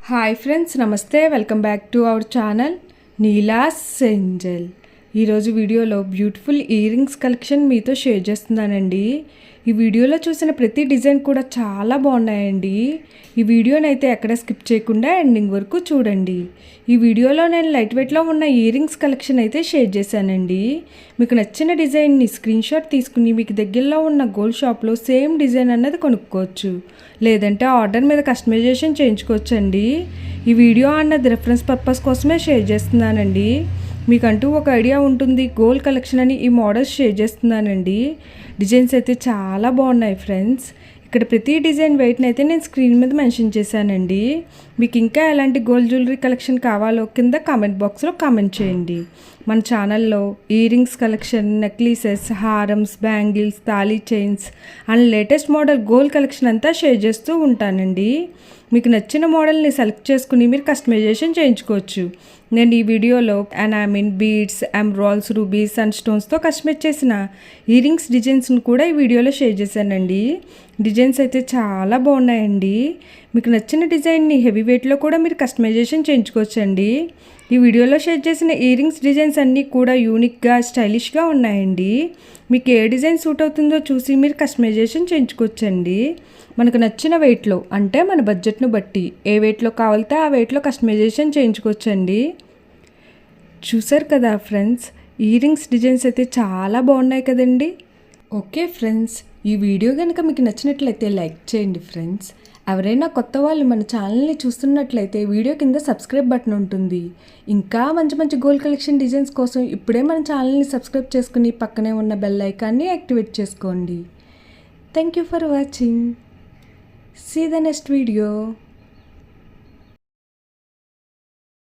Hi friends, నమస్తే. Welcome back to our channel Neela's Angel. ఈరోజు వీడియోలో బ్యూటిఫుల్ ఇయర్ రింగ్స్ కలెక్షన్ మీతో షేర్ చేస్తున్నానండి. ఈ వీడియోలో చూసిన ప్రతి డిజైన్ కూడా చాలా బాగున్నాయండి. ఈ వీడియోని అయితే ఎక్కడ స్కిప్ చేయకుండా ఎండింగ్ వరకు చూడండి. ఈ వీడియోలో నేను లైట్ వెయిట్లో ఉన్న ఇయర్ రింగ్స్ కలెక్షన్ అయితే షేర్ చేశానండి. మీకు నచ్చిన డిజైన్ని స్క్రీన్ షాట్ తీసుకుని మీకు దగ్గరలో ఉన్న గోల్డ్ షాప్లో సేమ్ డిజైన్ అన్నది కొనుక్కోవచ్చు, లేదంటే ఆర్డర్ మీద కస్టమైజేషన్ చేయించుకోవచ్చు అండి. ఈ వీడియో అన్నది రెఫరెన్స్ పర్పస్ కోసమే షేర్ చేస్తున్నానండి. మీకంటూ ఒక ఐడియా ఉంటుంది గోల్డ్ కలెక్షన్ అని ఈ మోడల్స్ షేర్ చేస్తున్నానండి. డిజైన్స్ అయితే చాలా బాగున్నాయి ఫ్రెండ్స్. ఇక్కడ ప్రతి డిజైన్ వెయిట్ని అయితే నేను స్క్రీన్ మీద మెన్షన్ చేశానండి. మీకు ఇంకా ఎలాంటి గోల్డ్ జ్యువెలరీ కలెక్షన్ కావాలో కింద కామెంట్ బాక్స్లో కామెంట్ చేయండి. మన ఛానల్లో ఇయర్ రింగ్స్ కలెక్షన్, నెక్లెసెస్, హారమ్స్, బ్యాంగిల్స్, తాళీ chains and latest model gold collection అంతా షేర్ చేస్తూ ఉంటానండి. మీకు నచ్చిన మోడల్ని సెలెక్ట్ చేసుకుని మీరు కస్టమైజేషన్ చేయించుకోవచ్చు. నేను ఈ వీడియోలో enamel, beads, emeralds, rubies and స్టోన్స్తో కస్టమైజ్ చేసిన ఇయర్ రింగ్స్ డిజైన్స్ని కూడా ఈ వీడియోలో షేర్ చేశానండి. డిజైన్స్ అయితే చాలా బాగున్నాయండి. మీకు నచ్చిన డిజైన్ని హెవీ వెయిట్లో కూడా మీరు కస్టమైజేషన్ చేయించుకోవచ్చండి. ఈ వీడియోలో షేర్ చేసిన ఇయర్ రింగ్స్ డిజైన్స్ అన్నీ కూడా యూనిక్గా, స్టైలిష్గా ఉన్నాయండి. మీకు ఏ డిజైన్ సూట్ అవుతుందో చూసి మీరు కస్టమైజేషన్ చేయించుకోవచ్చండి. మనకు నచ్చిన వెయిట్లో, అంటే మన బడ్జెట్ను బట్టి ఏ వెయిట్లో కావాలితే ఆ వెయిట్లో కస్టమైజేషన్ చేయించుకోవచ్చండి. చూసారు కదా ఫ్రెండ్స్, ఇయర్ రింగ్స్ డిజైన్స్ అయితే చాలా బాగున్నాయి కదండి. ఓకే ఫ్రెండ్స్, ఈ వీడియో కనుక మీకు నచ్చినట్లయితే లైక్ చేయండి ఫ్రెండ్స్. ఎవరైనా కొత్త వాళ్ళు మన ఛానల్ని చూస్తున్నట్లయితే వీడియో కింద సబ్స్క్రైబ్ బటన్ ఉంటుంది. ఇంకా మంచి మంచి గోల్డ్ కలెక్షన్ డిజైన్స్ కోసం ఇప్పుడే మన ఛానల్ని సబ్స్క్రైబ్ చేసుకుని పక్కనే ఉన్న బెల్ ఐకాన్ని యాక్టివేట్ చేసుకోండి. Thank you for watching. See the next video.